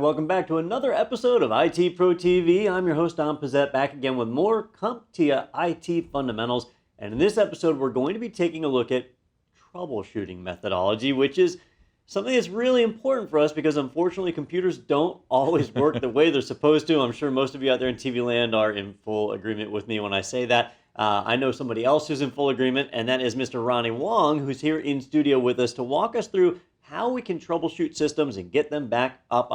welcome back to another episode of IT Pro TV. I'm your host, Don Pizzette, back again with more CompTIA IT fundamentals. And in this episode, we're going to be taking a look at troubleshooting methodology, which is something that's really important for us because unfortunately computers don't always work the way they're supposed to. I'm sure most of you out there in TV land are in full agreement with me when I say that. I know somebody else who's in full agreement, and that is Mr. Ronnie Wong, who's here in studio with us to walk us through how we can troubleshoot systems and get them back up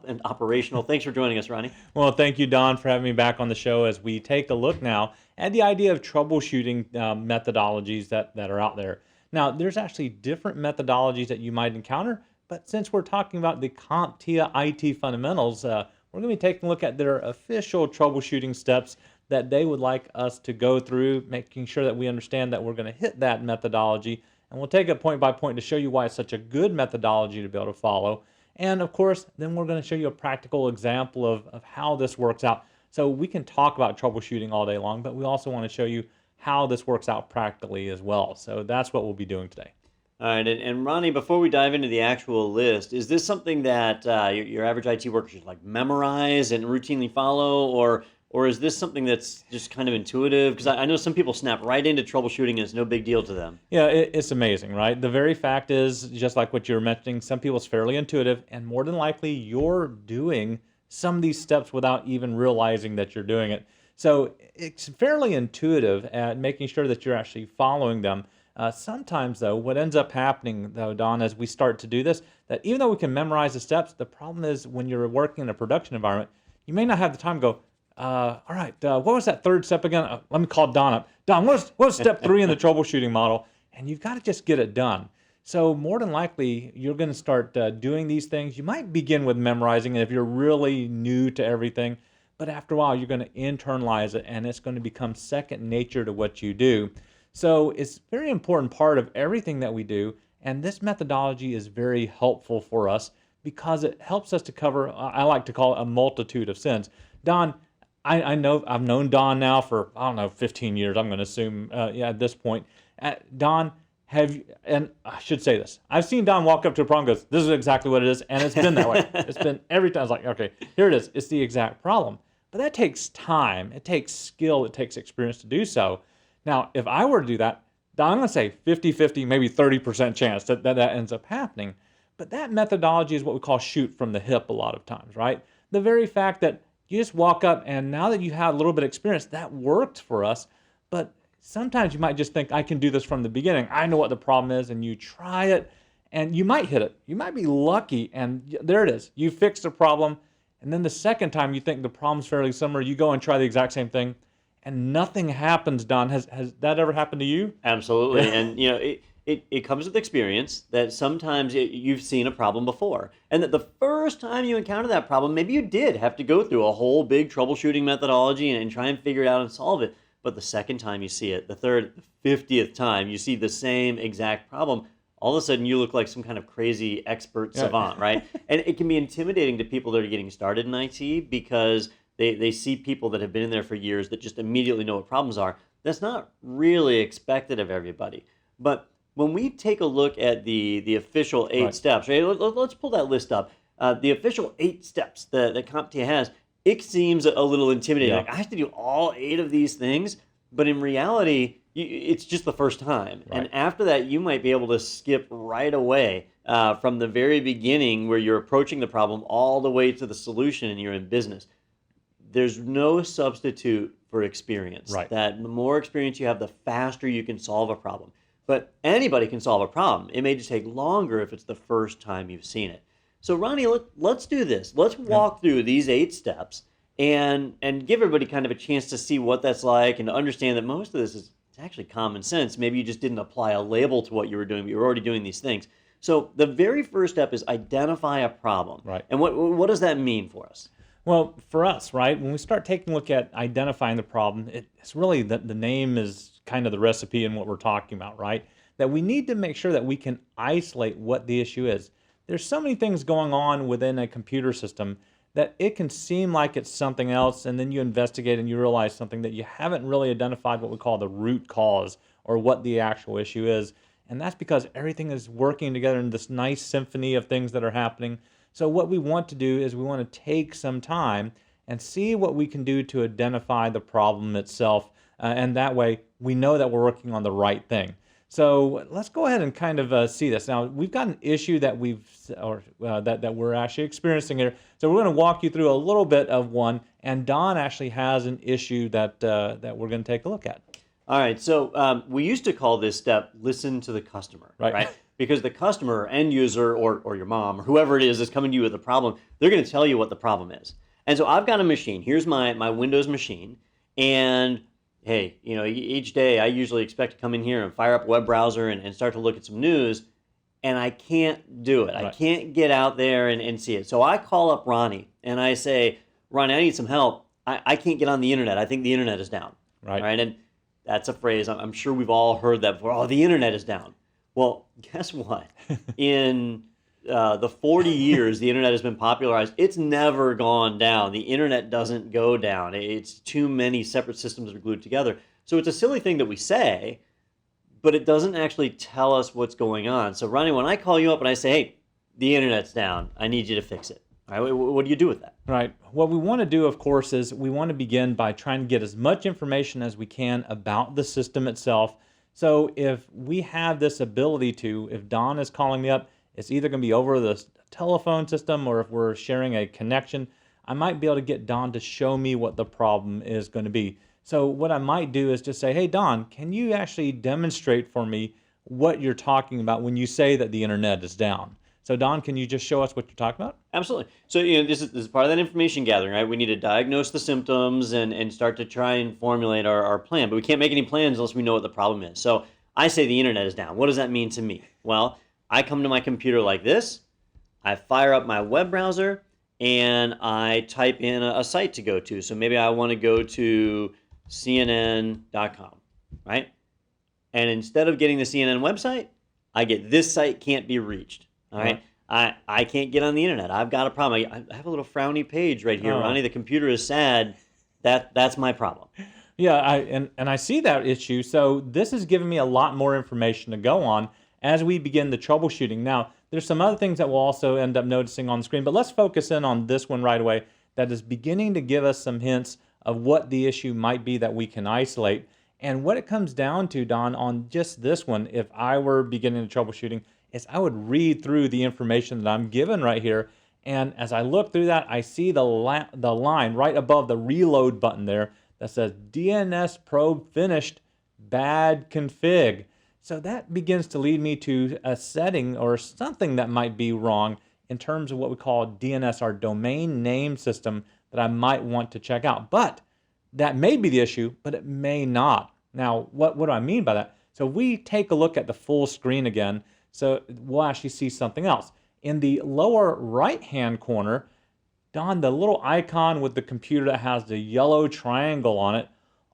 and operational. Thanks for joining us, Ronnie. Well, thank you, Don, for having me back on the show as we take a look now at the idea of troubleshooting methodologies that are out there. Now, there's actually different methodologies that you might encounter, but since we're talking about the CompTIA IT fundamentals, we're going to be taking a look at their official troubleshooting steps that they would like us to go through, making sure that we understand that we're going to hit that methodology. And we'll take it point by point to show you why it's such a good methodology to be able to follow. And of course, then we're going to show you a practical example of how this works out. So we can talk about troubleshooting all day long, but we also want to show you how this works out practically as well. So that's what we'll be doing today. All right, and Ronnie, before we dive into the actual list, is this something that your average IT worker should like memorize and routinely follow, or is this something that's just kind of intuitive? Because I know some people snap right into troubleshooting and it's no big deal to them. Yeah, it's amazing, right? The very fact is, just like what you were mentioning, some people it's fairly intuitive, and more than likely you're doing some of these steps without even realizing that you're doing it. So it's fairly intuitive at making sure that you're actually following them. Sometimes, though, what ends up happening, though, Don, as we start to do this, that even though we can memorize the steps, the problem is when you're working in a production environment, you may not have the time to go, all right, what was that third step again? Let me call Don up. Don, what's step 3 in the troubleshooting model? And you've got to just get it done. So more than likely, you're going to start doing these things. You might begin with memorizing it if you're really new to everything. But after a while, you're going to internalize it, and it's going to become second nature to what you do. So it's a very important part of everything that we do. And this methodology is very helpful for us because it helps us to cover, I like to call it a multitude of sins. Don, I know I've known Don now for, 15 years, I'm going to assume, at this point. Don, and I should say this, I've seen Don walk up to a problem and goes, this is exactly what it is, and it's been that way. It's been every time. I was like, okay, here it is. It's the exact problem. But that takes time. It takes skill. It takes experience to do so. Now, if I were to do that, Don, I'm going to say 50-50, maybe 30% chance that ends up happening. But that methodology is what we call shoot from the hip a lot of times, right? The very fact that you just walk up, and now that you have a little bit of experience, that worked for us. But sometimes you might just think, I can do this from the beginning. I know what the problem is, and you try it, and you might hit it. You might be lucky, and there it is. You fix the problem, and then the second time you think the problem's fairly similar, you go and try the exact same thing, and nothing happens, Don. Has that ever happened to you? Absolutely, and it comes with experience that sometimes you've seen a problem before. And that the first time you encounter that problem, maybe you did have to go through a whole big troubleshooting methodology and try and figure it out and solve it. But the second time you see it, the third, the 50th time you see the same exact problem, all of a sudden you look like some kind of crazy expert savant, right? And it can be intimidating to people that are getting started in IT because they see people that have been in there for years that just immediately know what problems are. That's not really expected of everybody. But when we take a look at the official 8 steps, right? Let's pull that list up. The official 8 steps that CompTIA has, it seems a little intimidating. Yeah. Like, I have to do all 8 of these things, but in reality, it's just the first time. Right. And after that, you might be able to skip right away from the very beginning where you're approaching the problem all the way to the solution and you're in business. There's no substitute for experience. Right. That the more experience you have, the faster you can solve a problem. But anybody can solve a problem. It may just take longer if it's the first time you've seen it. So Ronnie, let's do this. Let's walk through these 8 steps and give everybody kind of a chance to see what that's like and to understand that most of this is actually common sense. Maybe you just didn't apply a label to what you were doing, but you were already doing these things. So the very first step is identify a problem. Right. And what does that mean for us? Well, for us, right, when we start taking a look at identifying the problem, it's really the name is kind of the recipe in what we're talking about, right? That we need to make sure that we can isolate what the issue is. There's so many things going on within a computer system that it can seem like it's something else, and then you investigate and you realize something that you haven't really identified what we call the root cause or what the actual issue is. And that's because everything is working together in this nice symphony of things that are happening. So what we want to do is we want to take some time and see what we can do to identify the problem itself. And that way we know that we're working on the right thing. So let's go ahead and kind of see this. Now we've got an issue that that we're actually experiencing here. So we're going to walk you through a little bit of one, and Don actually has an issue that that we're going to take a look at. All right, so we used to call this step "listen to the customer," right? Because the customer, end user, or your mom, or whoever it is coming to you with a problem, they're going to tell you what the problem is. And so I've got a machine. Here's my Windows machine, and hey, each day I usually expect to come in here and fire up a web browser and start to look at some news, and I can't do it. Right. I can't get out there and see it. So I call up Ronnie, and I say, Ronnie, I need some help. I can't get on the internet. I think the internet is down. Right. And that's a phrase I'm sure we've all heard that before. Oh, the internet is down. Well, guess what? In the 40 years the internet has been popularized, it's never gone down. The internet doesn't go down. It's too many separate systems that are glued together. So it's a silly thing that we say, but it doesn't actually tell us what's going on. So Ronnie, when I call you up and I say, hey, the internet's down, I need you to fix it. All right, what do you do with that? Right. What we want to do, of course, is we want to begin by trying to get as much information as we can about the system itself. So if we have this ability to, if Don is calling me up, it's either going to be over the telephone system, or if we're sharing a connection, I might be able to get Don to show me what the problem is going to be. So what I might do is just say, hey, Don, can you actually demonstrate for me what you're talking about when you say that the internet is down? So Don, can you just show us what you're talking about? Absolutely. So this is part of that information gathering, right? We need to diagnose the symptoms and start to try and formulate our plan. But we can't make any plans unless we know what the problem is. So I say the internet is down. What does that mean to me? Well, I come to my computer like this. I fire up my web browser and I type in a site to go to. So maybe I want to go to CNN.com, right? And instead of getting the CNN website, I get this site can't be reached. All right. I can't get on the internet. I've got a problem. I have a little frowny page right here, Ronnie. The computer is sad. That's my problem. Yeah, and I see that issue. So this is giving me a lot more information to go on as we begin the troubleshooting. Now, there's some other things that we'll also end up noticing on the screen, but let's focus in on this one right away that is beginning to give us some hints of what the issue might be that we can isolate. And what it comes down to, Don, on just this one, if I were beginning the troubleshooting, is I would read through the information that I'm given right here. And as I look through that, I see the line right above the reload button there that says DNS probe finished, bad config. So that begins to lead me to a setting or something that might be wrong in terms of what we call DNS, our domain name system, that I might want to check out. But that may be the issue, but it may not. Now, what do I mean by that? So if we take a look at the full screen again, so we'll actually see something else. In the lower right-hand corner, Don, the little icon with the computer that has the yellow triangle on it,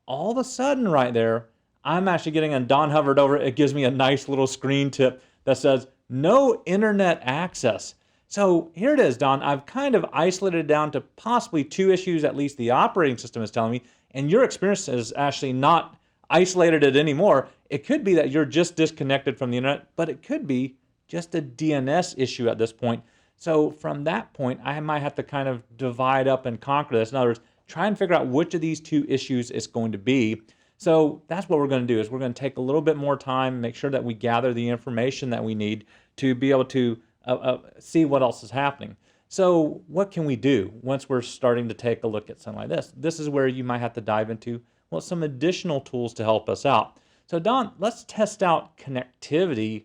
all of a sudden right there, I'm actually getting, and Don hovered over it, it gives me a nice little screen tip that says, no internet access. So here it is, Don. I've kind of isolated it down to possibly two issues, at least the operating system is telling me, and your experience is actually not isolated it anymore. It could be that you're just disconnected from the internet, but it could be just a DNS issue at this point. So from that point, I might have to kind of divide up and conquer this. In other words, try and figure out which of these two issues it's going to be. So that's what we're going to do, is we're going to take a little bit more time, make sure that we gather the information that we need to be able to see what else is happening. So what can we do once we're starting to take a look at something like this? This is where you might have to dive into, well, some additional tools to help us out. So Don, let's test out connectivity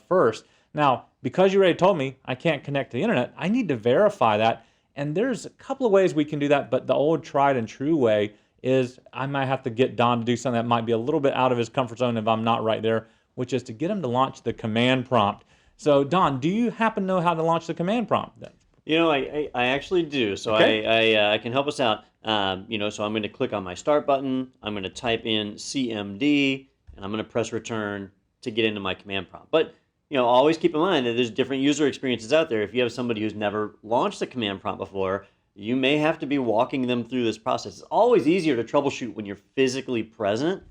first. Now, because you already told me I can't connect to the internet, I need to verify that. And there's a couple of ways we can do that, but the old tried and true way is I might have to get Don to do something that might be a little bit out of his comfort zone if I'm not right there, which is to get him to launch the command prompt. So Don, do you happen to know how to launch the command prompt? I actually do. So Okay. I can help us out. So I'm going to click on my start button. I'm going to type in CMD, and I'm going to press return to get into my command prompt. But always keep in mind that there's different user experiences out there. If you have somebody who's never launched a command prompt before, you may have to be walking them through this process. It's always easier to troubleshoot when you're physically present,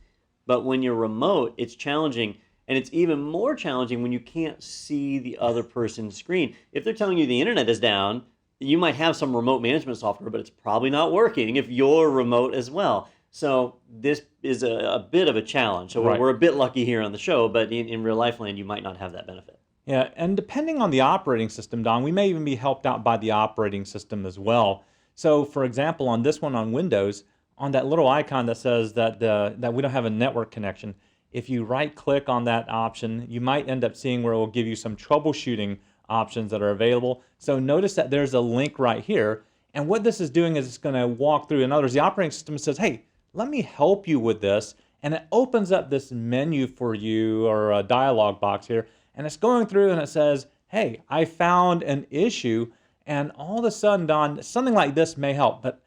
but when you're remote, it's challenging. And it's even more challenging when you can't see the other person's screen. If they're telling you the internet is down, you might have some remote management software, but it's probably not working if you're remote as well. So this is a bit of a challenge. So Right. we're a bit lucky here on the show, but in real life land, you might not have that benefit. Yeah, and depending on the operating system, Don, we may even be helped out by the operating system as well. So, for example, on this one on Windows, on that little icon that says that we don't have a network connection, if you right-click on that option, you might end up seeing where it will give you some troubleshooting options that are available. So notice that there's a link right here, and what this is doing is it's going to walk through. In other words, the operating system says, "Hey, let me help you with this," and it opens up this menu for you or a dialog box here. And it's going through and it says, "Hey, I found an issue." And all of a sudden, Don, something like this may help, but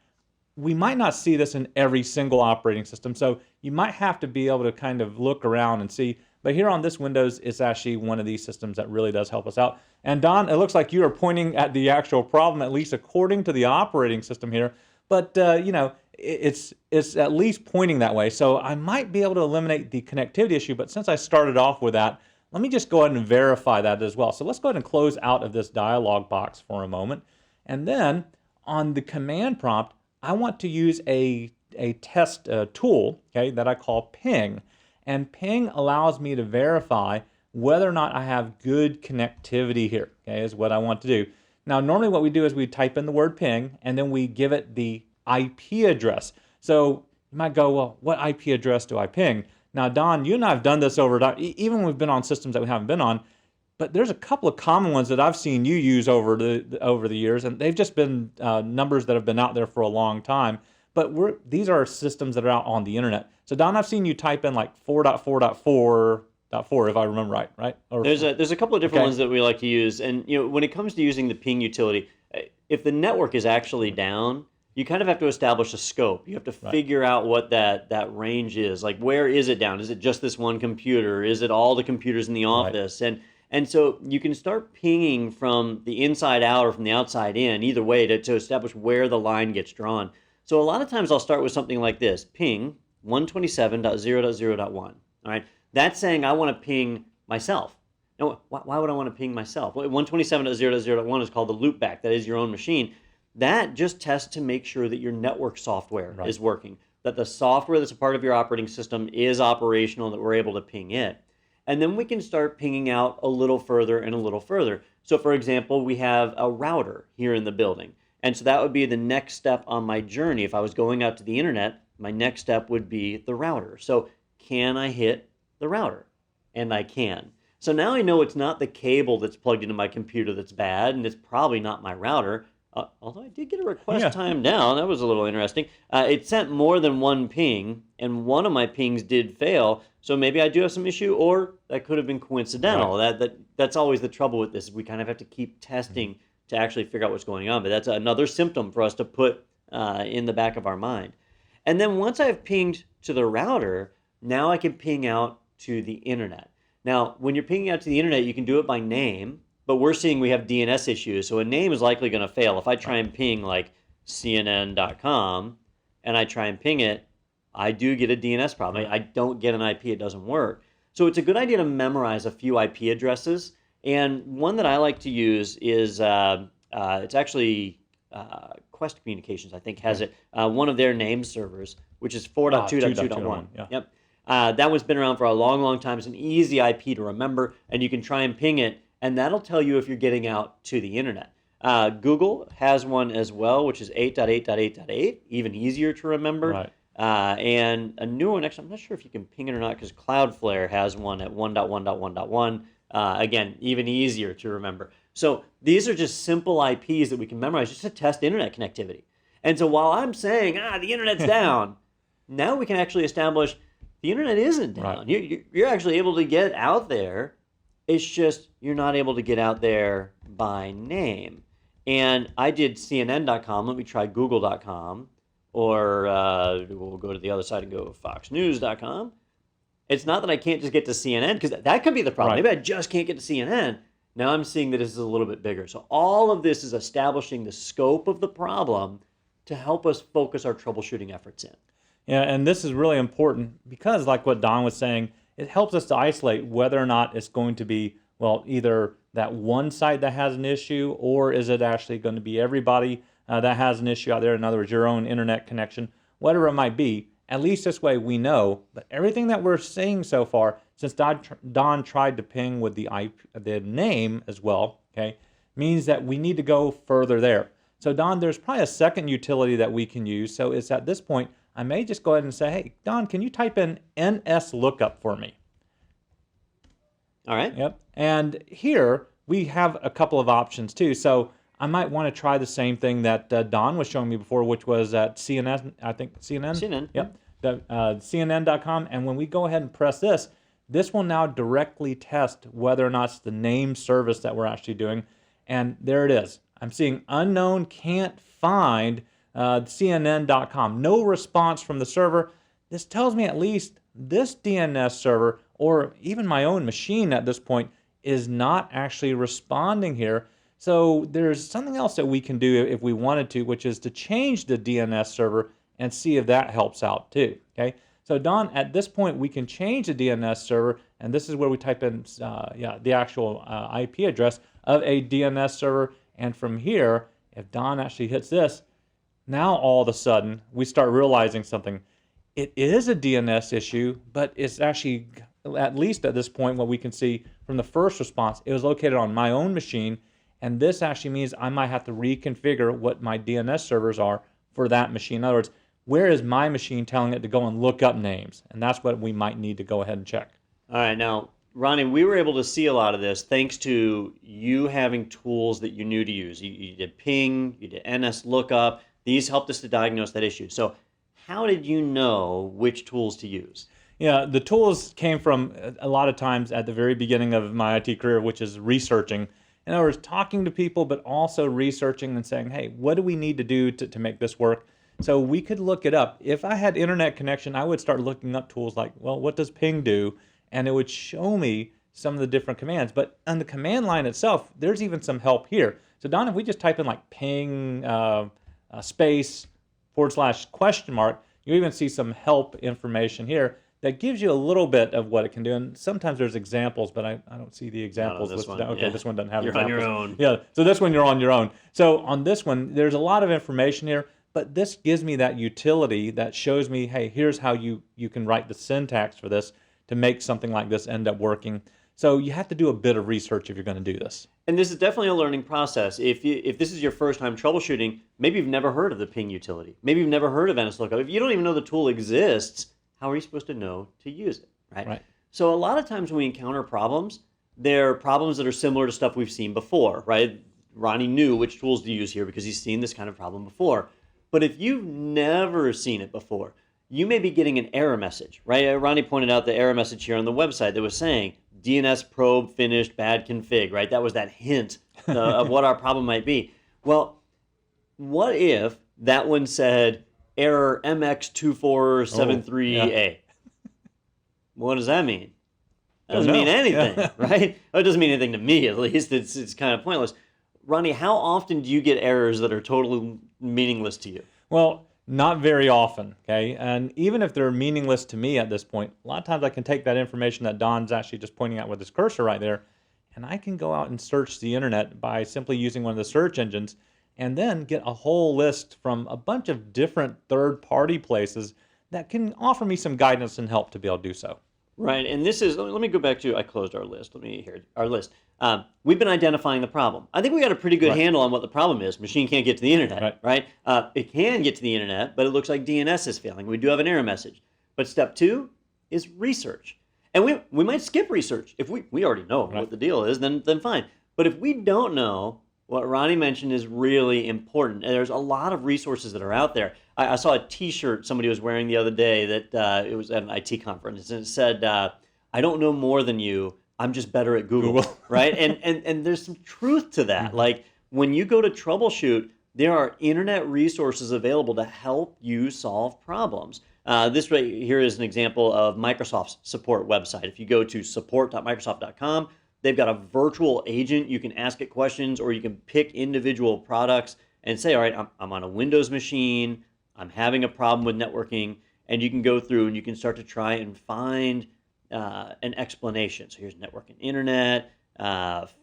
we might not see this in every single operating system. So you might have to be able to kind of look around and see. But here on this Windows, it's actually one of these systems that really does help us out. And Don, it looks like you are pointing at the actual problem, at least according to the operating system here. But it's at least pointing that way. So I might be able to eliminate the connectivity issue. But since I started off with that, let me just go ahead and verify that as well. So let's go ahead and close out of this dialog box for a moment. And then on the command prompt, I want to use a test tool, okay, that I call ping. And ping allows me to verify whether or not I have good connectivity here, okay, is what I want to do. Now, normally what we do is we type in the word ping, and then we give it the IP address. So you might go, well, what IP address do I ping? Now, Don, you and I have done this over time, even when we've been on systems that we haven't been on, but there's a couple of common ones that I've seen you use over the years, and they've just been numbers that have been out there for a long time. But these are systems that are out on the internet. So, Don, I've seen you type in like 4.4.4.4, if I remember right? Or, There's a couple of different Okay. ones that we like to use, and when it comes to using the ping utility, if the network is actually down, you kind of have to establish a scope. You have to figure out what that range is. Like, where is it down? Is it just this one computer? Is it all the computers in the office? And so you can start pinging from the inside out or from the outside in, either way, to establish where the line gets drawn. So a lot of times I'll start with something like this: ping 127.0.0.1. All right, that's saying I want to ping myself. Now, why would I want to ping myself? Well, 127.0.0.1 is called the loopback. That is your own machine. That just tests to make sure that your network software is working, that the software that's a part of your operating system is operational, that we're able to ping it. And then we can start pinging out a little further and a little further. So for example, we have a router here in the building. And so that would be the next step on my journey. If I was going out to the internet, my next step would be the router. So can I hit the router? And I can. So now I know it's not the cable that's plugged into my computer that's bad, and it's probably not my router. Although I did get a request timed down. That was a little interesting. It sent more than one ping, and one of my pings did fail. So maybe I do have some issue, or that could have been coincidental. That's always the trouble with this. We kind of have to keep testing to actually figure out what's going on. But that's another symptom for us to put in the back of our mind. And then once I've pinged to the router, now I can ping out to the internet. Now, when you're pinging out to the internet, you can do it by name. But we're seeing we have DNS issues, so a name is likely going to fail. If I try and ping like CNN.com and I try and ping it, I do get a DNS problem. I don't get an IP, it doesn't work. So it's a good idea to memorize a few IP addresses. And one that I like to use is, it's actually Quest Communications, I think, has it. One of their name servers, which is 4.2.2.1. Yep. That one's been around for a long, long time. It's an easy IP to remember, and you can try and ping it, and that'll tell you if you're getting out to the internet. Google has one as well, which is 8.8.8.8, even easier to remember. And a new one, actually, I'm not sure if you can ping it or not, because Cloudflare has one at 1.1.1.1. Again, even easier to remember. So these are just simple IPs that we can memorize just to test internet connectivity. And so while I'm saying, the internet's down, now we can actually establish the internet isn't down. You're actually able to get out there. It's just you're not able to get out there by name. And I did CNN.com. Let me try Google.com. Or we'll go to the other side and go FoxNews.com. It's not that I can't just get to CNN, because that could be the problem. Maybe I just can't get to CNN. Now I'm seeing that this is a little bit bigger. So all of this is establishing the scope of the problem to help us focus our troubleshooting efforts in. Yeah, and this is really important because, like what Don was saying, it helps us to isolate whether or not it's going to be, well, either that one site that has an issue, or is it actually going to be everybody that has an issue out there? In other words, your own internet connection, whatever it might be. At least this way we know that everything that we're seeing so far, since Don tried to ping with the name as well, okay, means that we need to go further there. So Don, there's probably a second utility that we can use. So it's at this point, I may just go ahead and say, hey, Don, can you type in NSLOOKUP for me? All right. Yep. And here we have a couple of options too. So I might want to try the same thing that Don was showing me before, which was at CNN, I think CNN? CNN. Yep. CNN.com. And when we go ahead and press this, this will now directly test whether or not it's the name service that we're actually doing. And there it is. I'm seeing unknown, can't find CNN.com. No response from the server. This tells me at least this DNS server, or even my own machine at this point, is not actually responding here. So there's something else that we can do if we wanted to, which is to change the DNS server and see if that helps out too. Okay. So Don, at this point, we can change the DNS server, and this is where we type in the actual IP address of a DNS server. And from here, if Don actually hits this, now all of a sudden we start realizing something. It is a DNS issue, but it's actually, at least at this point, what we can see from the first response, it was located on my own machine, and this actually means I might have to reconfigure what my DNS servers are for that machine. In other words, where is my machine telling it to go and look up names? And that's what we might need to go ahead and check. All right, now, Ronnie, we were able to see a lot of this thanks to you having tools that you knew to use. You did ping, you did NSLOOKUP. These helped us to diagnose that issue. So how did you know which tools to use? Yeah, the tools came from a lot of times at the very beginning of my IT career, which is researching. In other words, talking to people, but also researching and saying, hey, what do we need to do to make this work? So we could look it up. If I had internet connection, I would start looking up tools like, well, what does ping do? And it would show me some of the different commands. But on the command line itself, there's even some help here. So Don, if we just type in like ping space / ? You even see some help information here that gives you a little bit of what it can do. And sometimes there's examples, but I don't see the examples this listed one, down. Okay, yeah. this one doesn't have You're examples. on your own. Yeah, so this one you're on your own. So on this one, there's a lot of information here, but this gives me that utility that shows me, hey, here's how you can write the syntax for this to make something like this end up working. So you have to do a bit of research if you're going to do this. And this is definitely a learning process. If this is your first time troubleshooting, maybe you've never heard of the ping utility. Maybe you've never heard of NSLOOKUP. If you don't even know the tool exists, how are you supposed to know to use it, right? Right. So a lot of times when we encounter problems, they're problems that are similar to stuff we've seen before, right? Ronnie knew which tools to use here because he's seen this kind of problem before. But if you've never seen it before, you may be getting an error message, right? Ronnie pointed out the error message here on the website that was saying, DNS probe finished, bad config, right? That was that hint of what our problem might be. Well, what if that one said error MX2473A? What does that mean? That doesn't mean anything, right? Well, it doesn't mean anything to me, at least. It's kind of pointless. Ronnie, how often do you get errors that are totally meaningless to you? Well, not very often, okay? And even if they're meaningless to me at this point, a lot of times I can take that information that Don's actually just pointing out with his cursor right there, and I can go out and search the internet by simply using one of the search engines and then get a whole list from a bunch of different third-party places that can offer me some guidance and help to be able to do so. Right, and this is, let me go back to, I closed our list. Let me hear our list. We've been identifying the problem. I think we got a pretty good handle on what the problem is. Machine can't get to the internet, right? It can get to the internet, but it looks like DNS is failing. We do have an error message. But step 2 is research. And we might skip research. If we already know what the deal is, then fine. But if we don't know, what Ronnie mentioned is really important. And there's a lot of resources that are out there. I saw a T-shirt somebody was wearing the other day that it was at an IT conference, and it said, I don't know more than you, I'm just better at Google. Right? And there's some truth to that. Mm-hmm. Like, when you go to troubleshoot, there are internet resources available to help you solve problems. This right here is an example of Microsoft's support website. If you go to support.microsoft.com, they've got a virtual agent. You can ask it questions, or you can pick individual products and say, all right, I'm on a Windows machine, I'm having a problem with networking, and you can go through and you can start to try and find an explanation. So here's network and internet,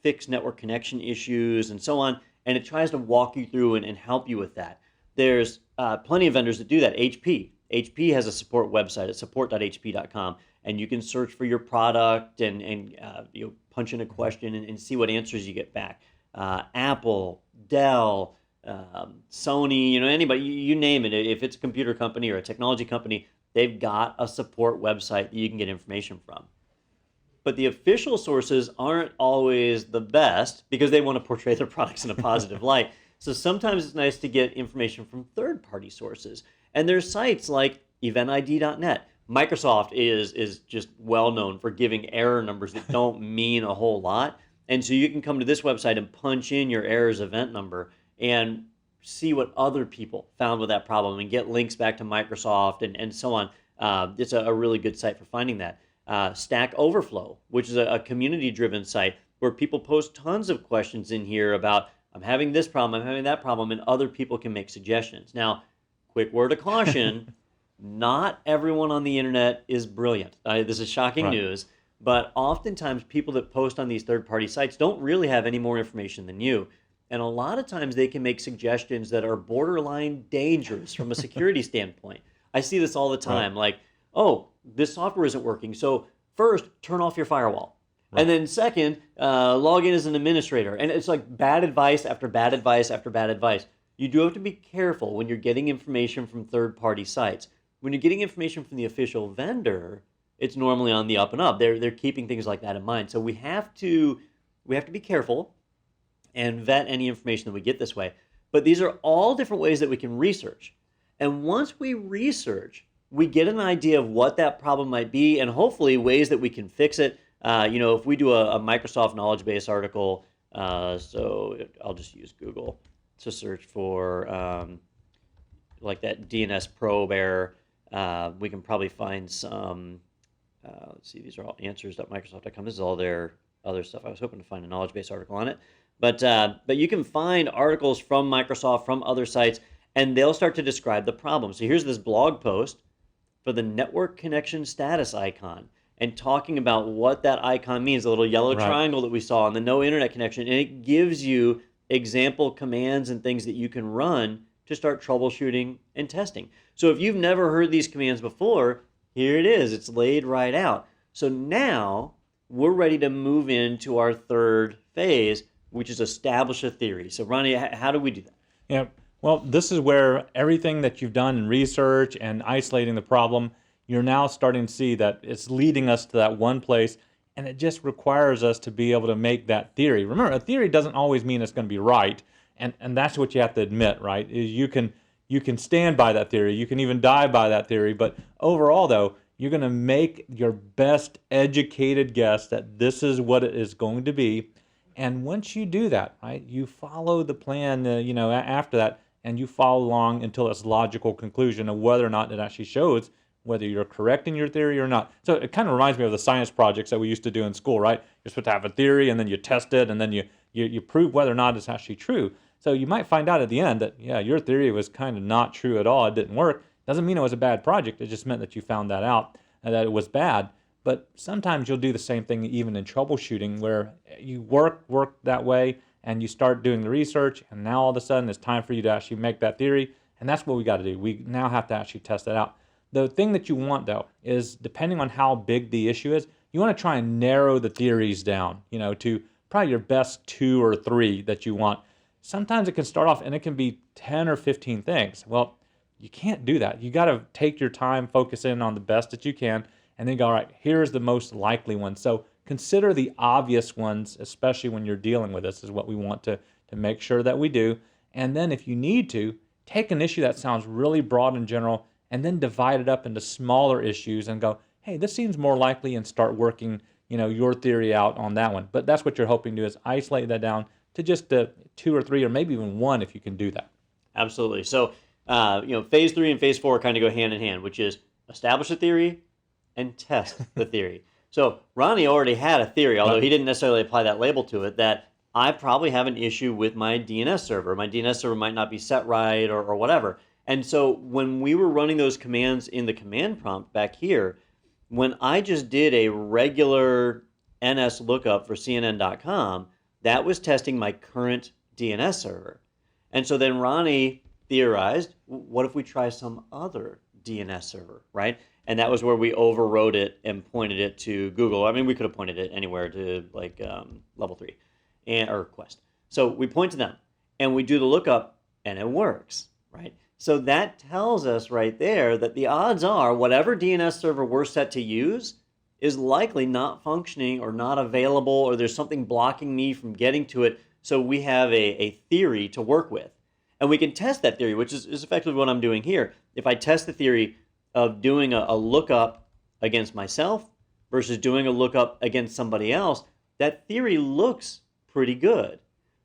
fixed network connection issues, and so on. And it tries to walk you through and help you with that. There's plenty of vendors that do that. HP has a support website at support.hp.com, and you can search for your product and punch in a question and see what answers you get back. Apple, Dell, Sony, anybody, you name it. If it's a computer company or a technology company, they've got a support website that you can get information from. But the official sources aren't always the best because they want to portray their products in a positive light. So sometimes it's nice to get information from third-party sources. And there's sites like eventid.net. Microsoft is just well known for giving error numbers that don't mean a whole lot. And so you can come to this website and punch in your error's event number and see what other people found with that problem and get links back to Microsoft and so on. It's a really good site for finding that. Stack Overflow, which is a community-driven site where people post tons of questions in here about, I'm having this problem, I'm having that problem, and other people can make suggestions. Now, quick word of caution, not everyone on the internet is brilliant. This is shocking news, but oftentimes people that post on these third-party sites don't really have any more information than you. And a lot of times they can make suggestions that are borderline dangerous from a security standpoint. I see this all the time, like, oh, this software isn't working, so first, turn off your firewall. And then second, log in as an administrator. And it's like bad advice after bad advice after bad advice. You do have to be careful when you're getting information from third-party sites. When you're getting information from the official vendor, it's normally on the up and up. They're keeping things like that in mind. So we have to be careful and vet any information that we get this way. But these are all different ways that we can research. And once we research, we get an idea of what that problem might be and hopefully ways that we can fix it. If we do a Microsoft knowledge base article, so I'll just use Google to search for like that DNS probe error. We can probably find some, let's see, these are all answers.microsoft.com. This is all their other stuff. I was hoping to find a knowledge base article on it. But you can find articles from Microsoft, from other sites, and they'll start to describe the problem. So here's this blog post for the network connection status icon and talking about what that icon means, the little yellow triangle that we saw on the no internet connection. And it gives you example commands and things that you can run to start troubleshooting and testing. So if you've never heard these commands before, here it is. It's laid right out. So now we're ready to move into our third phase, which is establish a theory. So Ronnie, how do we do that? Yeah, well, this is where everything that you've done in research and isolating the problem, you're now starting to see that it's leading us to that one place, and it just requires us to be able to make that theory. Remember, a theory doesn't always mean it's going to be right, and that's what you have to admit, right? Is you can stand by that theory, you can even die by that theory, but overall, though, you're going to make your best educated guess that this is what it is going to be. And once you do that, right, you follow the plan, after that, and you follow along until its logical conclusion of whether or not it actually shows whether you're correct in your theory or not. So it kind of reminds me of the science projects that we used to do in school, right? You're supposed to have a theory, and then you test it, and then you prove whether or not it's actually true. So you might find out at the end that, yeah, your theory was kind of not true at all. It didn't work. Doesn't mean it was a bad project. It just meant that you found that out, and that it was bad. But sometimes you'll do the same thing even in troubleshooting, where you work that way and you start doing the research, and now all of a sudden it's time for you to actually make that theory, and that's what we got to do. We now have to actually test that out. The thing that you want, though, is depending on how big the issue is, you want to try and narrow the theories down, to probably your best 2 or 3 that you want. Sometimes it can start off and it can be 10 or 15 things. Well, you can't do that. You got to take your time, focus in on the best that you can, and then go, all right, here's the most likely one. So consider the obvious ones, especially when you're dealing with this, is what we want to make sure that we do. And then if you need to, take an issue that sounds really broad and general and then divide it up into smaller issues and go, hey, this seems more likely, and start working, your theory out on that one. But that's what you're hoping to do, is isolate that down to just 2 or 3 or maybe even 1 if you can do that. Absolutely. So, phase 3 and phase 4 kind of go hand in hand, which is establish a theory and test the theory. So Ronnie already had a theory, although he didn't necessarily apply that label to it, that I probably have an issue with my DNS server. My DNS server might not be set right or whatever. And so when we were running those commands in the command prompt back here, When I just did a regular NS lookup for CNN.com, that was testing my current DNS server. And so then Ronnie theorized, what if we try some other DNS server, right? And that was where we overrode it and pointed it to Google. I mean, we could have pointed it anywhere to like Level 3 or Quest. So we point to them and we do the lookup and it works, right? So that tells us right there that the odds are whatever DNS server we're set to use is likely not functioning or not available, or there's something blocking me from getting to it. So we have a theory to work with. And we can test that theory, which is effectively what I'm doing here. If I test the theory of doing a lookup against myself versus doing a lookup against somebody else, that theory looks pretty good.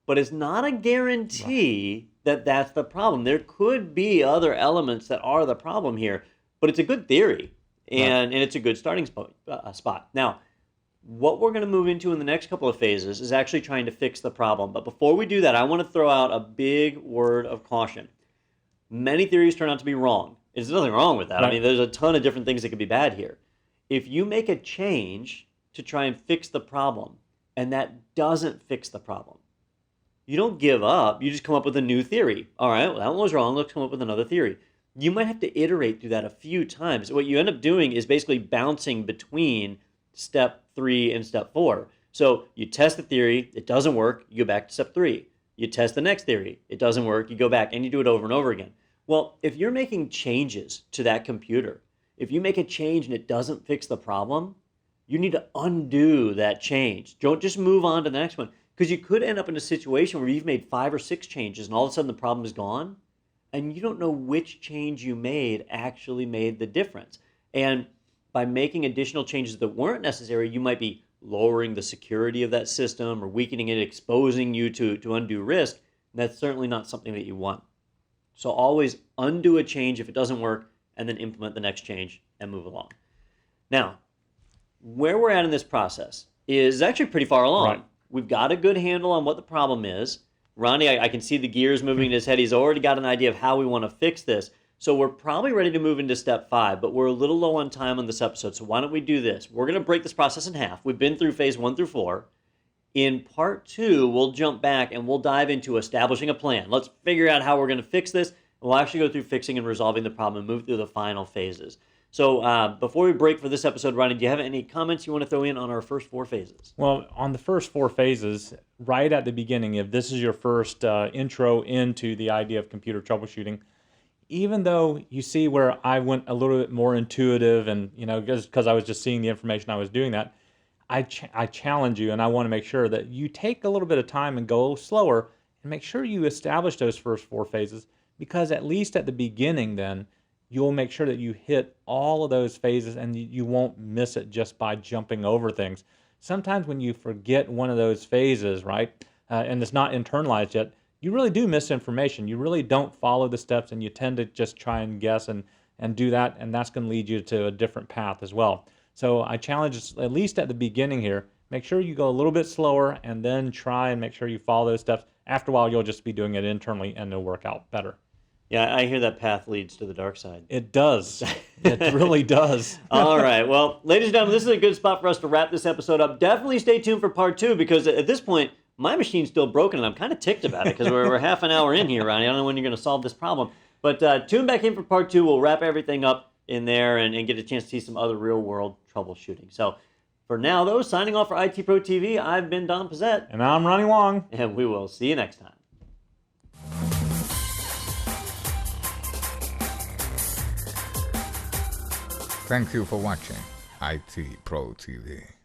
But it's not a guarantee that that's the problem. There could be other elements that are the problem here, but it's a good theory, and it's a good starting spot. Now, what we're going to move into in the next couple of phases is actually trying to fix the problem. But before we do that, I want to throw out a big word of caution. Many theories turn out to be wrong. There's nothing wrong with that. Right. I mean, there's a ton of different things that could be bad here. If you make a change to try and fix the problem, and that doesn't fix the problem, you don't give up. You just come up with a new theory. All right, well, that one was wrong. Let's come up with another theory. You might have to iterate through that a few times. What you end up doing is basically bouncing between step 3 and step 4. So you test the theory, it doesn't work, you go back to step 3. You test the next theory, it doesn't work, you go back, and you do it over and over again. Well, if you're making changes to that computer, if you make a change and it doesn't fix the problem, you need to undo that change. Don't just move on to the next one, because you could end up in a situation where you've made 5 or 6 changes and all of a sudden the problem is gone, and you don't know which change you made actually made the difference. And by making additional changes that weren't necessary, you might be lowering the security of that system or weakening it, exposing you to undue risk. And that's certainly not something that you want. So always undo a change if it doesn't work, and then implement the next change and move along. Now, where we're at in this process is actually pretty far along. Right. We've got a good handle on what the problem is. Ronnie, I can see the gears moving in his head. He's already got an idea of how we want to fix this. So we're probably ready to move into step 5, but we're a little low on time on this episode. So why don't we do this? We're going to break this process in half. We've been through phase 1 through 4. In part 2, we'll jump back and we'll dive into establishing a plan. Let's figure out how we're going to fix this. We'll actually go through fixing and resolving the problem and move through the final phases. So before we break for this episode, Ronnie, do you have any comments you want to throw in on our first 4 phases? Well, on the first 4 phases, right at the beginning, if this is your first intro into the idea of computer troubleshooting, even though you see where I went a little bit more intuitive and, because I was just seeing the information, I was doing that, I challenge you, and I want to make sure that you take a little bit of time and go slower and make sure you establish those first 4 phases, because at least at the beginning then, you'll make sure that you hit all of those phases and you won't miss it just by jumping over things. Sometimes when you forget one of those phases, right, and it's not internalized yet, you really do miss information. You really don't follow the steps, and you tend to just try and guess and do that, and that's going to lead you to a different path as well. So I challenge us, at least at the beginning here, make sure you go a little bit slower and then try and make sure you follow those steps. After a while, you'll just be doing it internally, and it'll work out better. Yeah, I hear that path leads to the dark side. It does. It really does. All right. Well, ladies and gentlemen, this is a good spot for us to wrap this episode up. Definitely stay tuned for part 2, because at this point, my machine's still broken, and I'm kind of ticked about it because we're half an hour in here, Ronnie. I don't know when you're going to solve this problem. But tune back in for part 2. We'll wrap everything up in there and get a chance to see some other real-world troubleshooting. So for now, though, signing off for IT Pro TV, I've been Don Pizzette. And I'm Ronnie Wong. And we will see you next time. Thank you for watching IT Pro TV.